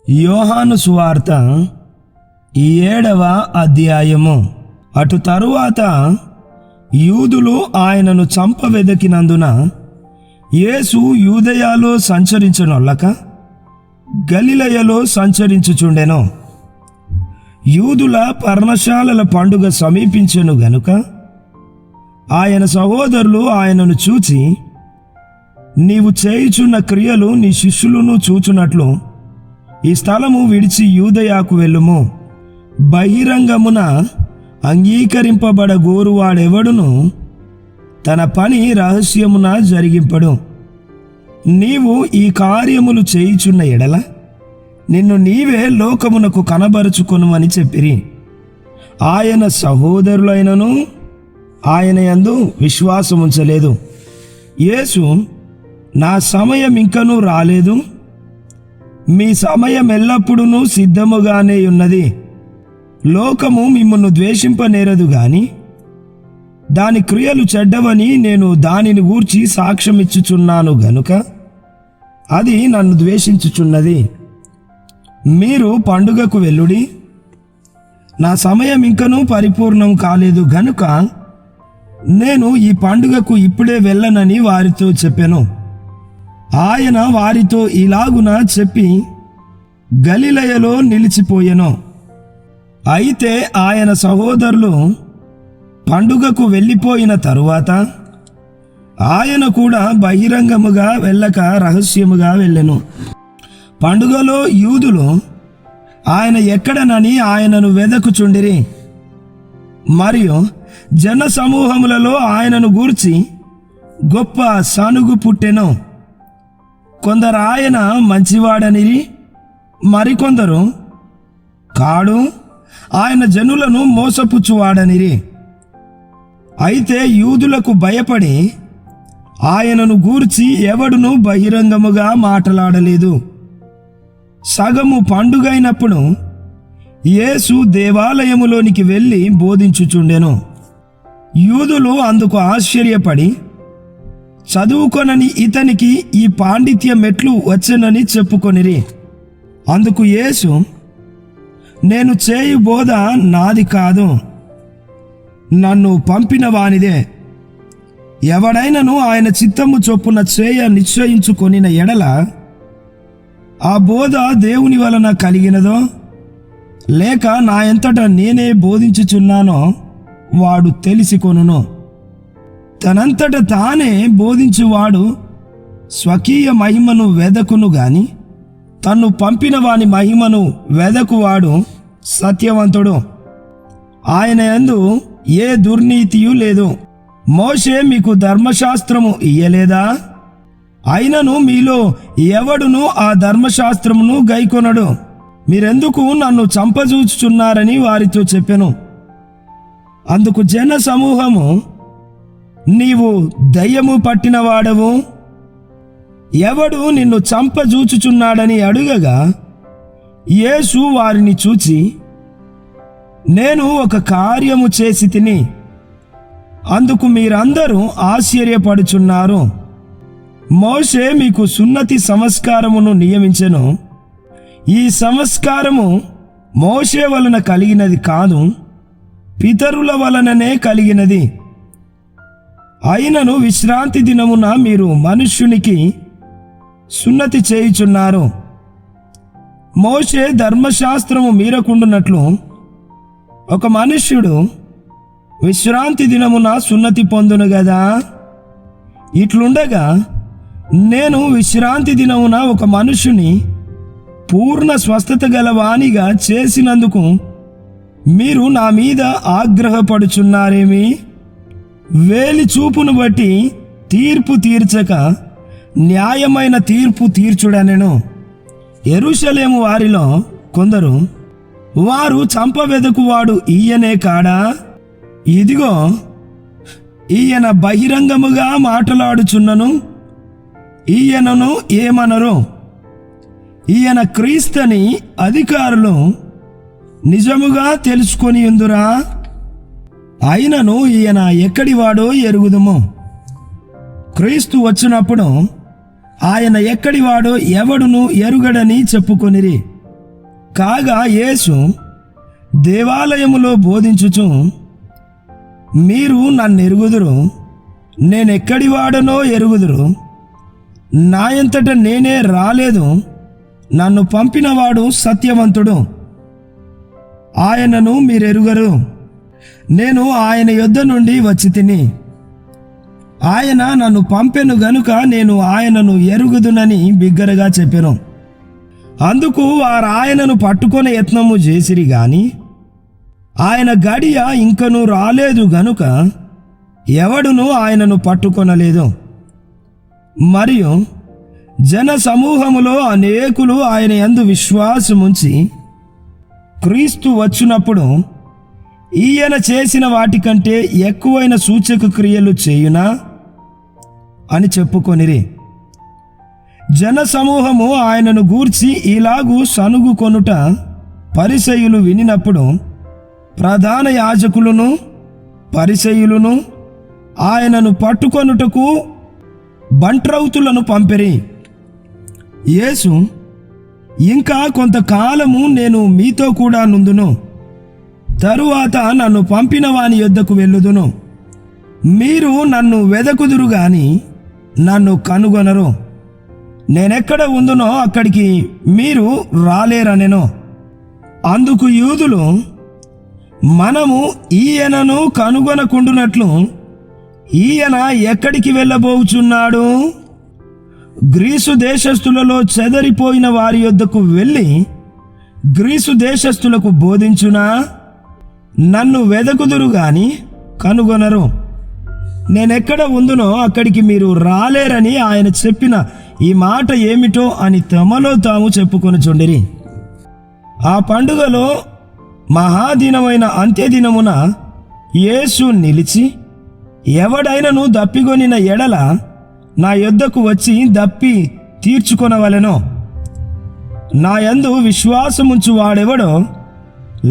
యోహాను సువార్త 7వ అధ్యాయము. అటు తరువాత యూదులు ఆయనను చంపవెదకినందున యేసు యూదయలో సంచరించనొల్లక గలిలయలో సంచరించుచుండెను. యూదుల పర్ణశాలల పండుగ సమీపించెను గనుక ఆయన సహోదరులు ఆయనను చూచి, నీవు చేయుచున్న క్రియలు నీ శిష్యులను చూచున్నట్లు ఈ స్థలము విడిచి యూదయాకు వెళ్ళుము. బహిరంగమున అంగీకరింపబడగోరువాడెవడును తన పని రహస్యమున జరిగింపడు. నీవు ఈ కార్యములు చేయుచున్న ఎడల నిన్ను నీవే లోకమునకు కనబరుచుకొనుమని చెప్పిరి. ఆయన సహోదరులైనను ఆయన యందు విశ్వాసముంచలేదు. యేసు, నా సమయం ఇంకనూ రాలేదు, మీ సమయం ఎల్లప్పుడూ సిద్ధముగానే ఉన్నది. లోకము మిమ్మల్ని ద్వేషింపనేరదు గాని దాని క్రియలు చెడ్డవని నేను దానిని గూర్చి సాక్ష్యమిచ్చుచున్నాను గనుక అది నన్ను ద్వేషించుచున్నది. మీరు పండుగకు వెళ్ళుడి, నా సమయం ఇంకనూ పరిపూర్ణం కాలేదు గనుక నేను ఈ పండుగకు ఇప్పుడే వెళ్ళనని వారితో చెప్పెను. ఆయన వారితో ఇలాగున చెప్పి గలిలయలో నిలిచిపోయెను. అయితే ఆయన సహోదరులు పండుగకు వెళ్ళిపోయిన తరువాత ఆయన కూడా బహిరంగముగా వెళ్ళక రహస్యముగా వెళ్ళెను. పండుగలో యూదులు ఆయన ఎక్కడనని ఆయనను వెదకుచుండిరి. మరియు జన సమూహములలో ఆయనను గూర్చి గొప్ప సనుగు పుట్టెను. కొందరు ఆయన మంచివాడనిరి, మరికొందరు కాడు, ఆయన జనులను మోసపుచ్చువాడనిరి. అయితే యూదులకు భయపడి ఆయనను గూర్చి ఎవడునూ బహిరంగముగా మాట్లాడలేదు. సగము పండుగైనప్పుడు యేసు దేవాలయములోనికి వెళ్ళి బోధించుచుండెను. యూదులు అందుకు ఆశ్చర్యపడి, చదువుకొనని ఇతనికి ఈ పాండిత్యం ఎట్లు వచ్చెనని చెప్పుకొనిరి. అందుకు యేసు, నేను చేయు బోధ నాది కాదు, నన్ను పంపిన వానిదే. ఎవడైనను ఆయన చిత్తము చొప్పున చేయ నిశ్చయించుకొనిన ఎడల ఆ బోధ దేవుని వలన కలిగినదో లేక నా ఎంతట నేనే బోధించుచున్నానో వాడు తెలిసికొనును. తనంతట తానే బోధించువాడు స్వకీయ మహిమను వెదకును గాని తన్ను పంపిన వాని మహిమను వెదకువాడు సత్యవంతుడు. ఆయన యందు ఏ దుర్నీతియు లేదు. మోషే మీకు ధర్మశాస్త్రము ఇయ్యలేదా? అయినను మీలో ఎవడును ఆ ధర్మశాస్త్రమును గైకొనడు. మీరెందుకు నన్ను చంపజూచుచున్నారని వారితో చెప్పెను. అందుకు జన సమూహము, నీవు దయ్యము పట్టినవాడవు, ఎవడు నిన్ను చంపజూచుచున్నాడని అడుగగా యేసు వారిని చూచి, నేను ఒక కార్యము చేసి తిని అందుకు మీరందరూ ఆశ్చర్యపడుచున్నారు. మోషే మీకు సున్నతి సంస్కారమును నియమించెను. ఈ సంస్కారము మోషే వలన కలిగినది కాదు, పితరుల వలననే కలిగినది. అయినను విశ్రాంతి దినమున మీరు మనుష్యునికి సున్నతి చేయుచున్నారు. మోషే ధర్మశాస్త్రము మీరకుండునట్లు ఒక మనుష్యుడు విశ్రాంతి దినమున సున్నతి పొందును గదా. ఇట్లుండగా నేను విశ్రాంతి దినమున ఒక మనుష్యుని పూర్ణ స్వస్థత గల వానిగా చేసినందుకు మీరు నా మీద ఆగ్రహపడుచున్నారేమి? వేలి చూపును బట్టి తీర్పు తీర్చక న్యాయమైన తీర్పు తీర్చుడనెను. యెరూషలేము వారిలో కొందరు, వారు చంపవెదకువాడు ఈయనే కాడా? ఇదిగో ఈయన బహిరంగముగా మాట్లాడుచున్నను, ఈయనను ఏమనరు? ఈయన క్రీస్తని అధికారులు నిజముగా తెలుసుకొని ఉందురా? అయినను ఈయన ఎక్కడివాడో ఎరుగుదుము. క్రీస్తు వచ్చినప్పుడు ఆయన ఎక్కడివాడో ఎవడును ఎరుగడని చెప్పుకొనిరి. కాగా యేసు దేవాలయములో బోధించుచు, మీరు నన్నెరుగుదురు, నేనెక్కడి వాడనో ఎరుగుదురు, నాయంతట నేనే రాలేదు, నన్ను పంపినవాడు సత్యవంతుడు, ఆయనను మీరెరుగరు, నేను ఆయన యొద్ద నుండి వచ్చి తిని, ఆయన నన్ను పంపెను గనుక నేను ఆయనను ఎరుగుదునని బిగ్గరగా చెప్పెను. అందుకు వారు ఆయనను పట్టుకొనే యత్నము చేసిరి గాని ఆయన గడియ ఇంకను రాలేదు గనుక ఎవడును ఆయనను పట్టుకొనలేదు. మరియు జన సమూహములో అనేకులు ఆయన యందు విశ్వాసముంచి, క్రీస్తు వచ్చినప్పుడు ఈయన చేసిన వాటికంటే ఎక్కువైన సూచక క్రియలు చేయునా అని చెప్పుకొనిరి. జన సమూహము ఆయనను గూర్చి ఇలాగూ సనుగుకొనుట పరిసయ్యులు వినినప్పుడు ప్రధాన యాజకులను పరిసయ్యులను ఆయనను పట్టుకొనుటకు బంట్రౌతులను పంపిరి. యేసు, ఇంకా కొంతకాలము నేను మీతో కూడా నుందును, తరువాత నన్ను పంపిన వాని యొద్దకు వెళ్ళుదును. మీరు నన్ను వెదకుదురు గాని నన్ను కనుగొనరు, నేనెక్కడ ఉందునో అక్కడికి మీరు రాలేరనెను. అందుకు యూదులు, మనము ఈయనను కనుగొనకుండునట్లు ఈయన ఎక్కడికి వెళ్ళబోచున్నాడు? గ్రీసు దేశస్థులలో చెదరిపోయిన వారి యొద్దకు వెళ్ళి గ్రీసు దేశస్థులకు బోధించునా? నన్ను వెదకుదురు గాని కనుగొనరు, నేనెక్కడ ఉందునో అక్కడికి మీరు రాలేరని ఆయన చెప్పిన ఈ మాట ఏమిటో అని తమలో తాము చెప్పుకొనుచుండిరి. ఆ పండుగలో మహాదినమైన అంత్యదినమున యేసు నిలిచి, ఎవడైనను దప్పిగొనిన ఎడల నా యొద్దకు వచ్చి దప్పి తీర్చుకొనవలెను. నా యందు విశ్వాసముంచు వాడెవడో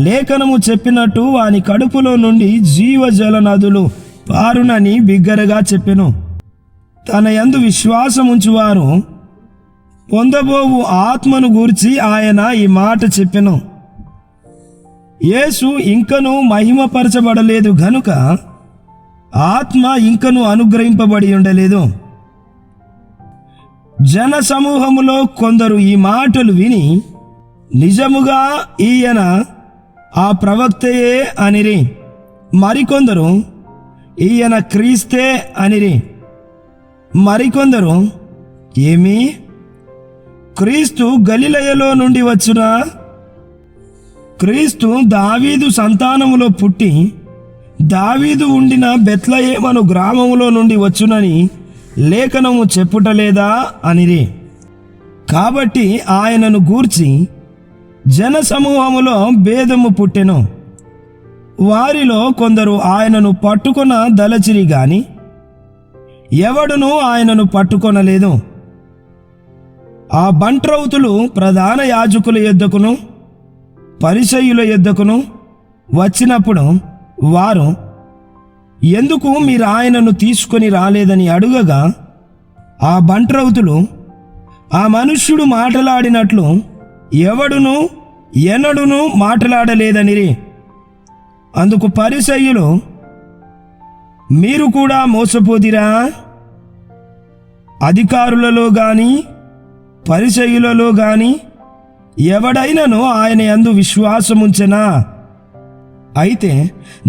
లేఖనము చెప్పినట్టు వాని కడుపులో నుండి జీవజల నదులు పారునని బిగ్గరగా చెప్పెను. తన యందు విశ్వాసముంచువారు పొందబోవు ఆత్మను గూర్చి ఆయన ఈ మాట చెప్పెను. యేసు ఇంకనూ మహిమపరచబడలేదు గనుక ఆత్మ ఇంకనూ అనుగ్రహింపబడి ఉండలేదు. జన సమూహములో కొందరు ఈ మాటలు విని, నిజముగా ఈయన ఆ ప్రవక్తయే అనిరి. మరికొందరు ఈయన క్రీస్తే అనిరి. మరికొందరు, ఏమి క్రీస్తు గలిలయలో నుండి వచ్చునా? క్రీస్తు దావీదు సంతానములో పుట్టి దావీదు ఉండిన బెత్లెహేము గ్రామములో నుండి వచ్చునని లేఖనము చెప్పుటలేదా అనిరి. కాబట్టి ఆయనను గూర్చి జన సమూహములో భేదము పుట్టెను. వారిలో కొందరు ఆయనను పట్టుకొన దలచిరి గాని ఎవడునూ ఆయనను పట్టుకొనలేదు. ఆ బంట్రౌతులు ప్రధాన యాజకుల యొద్దకును పరిసయ్యుల యొద్దకును వచ్చినప్పుడు వారు, ఎందుకు మీరు ఆయనను తీసుకొని రాలేదని అడుగగా, ఆ బంట్రౌతులు, ఆ మనుష్యుడు మాటలాడినట్లు ఎవడును ఎన్నడును మాటలాడలేదనిరి. అందుకు పరిసయ్యులు, మీరు కూడా మోసపోదిరా? అధికారులలో గాని పరిసయ్యులలో గాని ఎవడైనను ఆయన యందు విశ్వాసముంచెనా? అయితే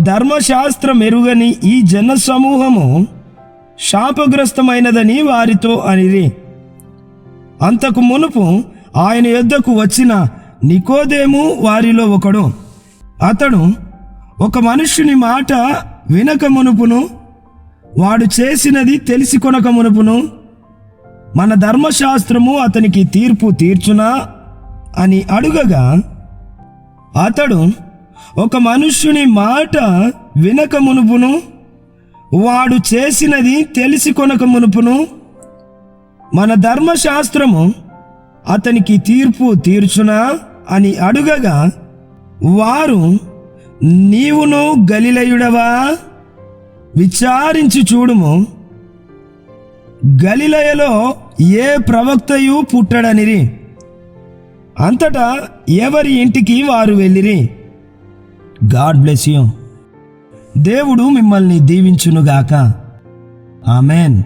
ధర్మశాస్త్రం ఎరుగని ఈ జన సమూహము శాపగ్రస్తమైనదని వారితో అనిరి. అంతకు మునుపు ఆయన యొద్దకు వచ్చిన నికోదేము వారిలో ఒకడు. అతడు ఒక మనుష్యుని మాట వినక మునుపును వాడు చేసినది తెలిసి కొనక మునుపును మన ధర్మశాస్త్రము అతనికి తీర్పు తీర్చునా అని అడుగగా, అతడు ఒక మనుష్యుని మాట వినక మునుపును వాడు చేసినది తెలిసి కొనక మునుపును మన ధర్మశాస్త్రము అతనికి తీర్పు తీర్చునా అని అడుగగా, వారు, నీవును గలిలయుడవా? విచారించి చూడుము, గలిలయలో ఏ ప్రవక్తయు పుట్టడనిరి. అంతటా ఎవరి ఇంటికి వారు వెళ్ళిరి. God bless you. దేవుడు మిమ్మల్ని దీవించునుగాక. ఆమెన్.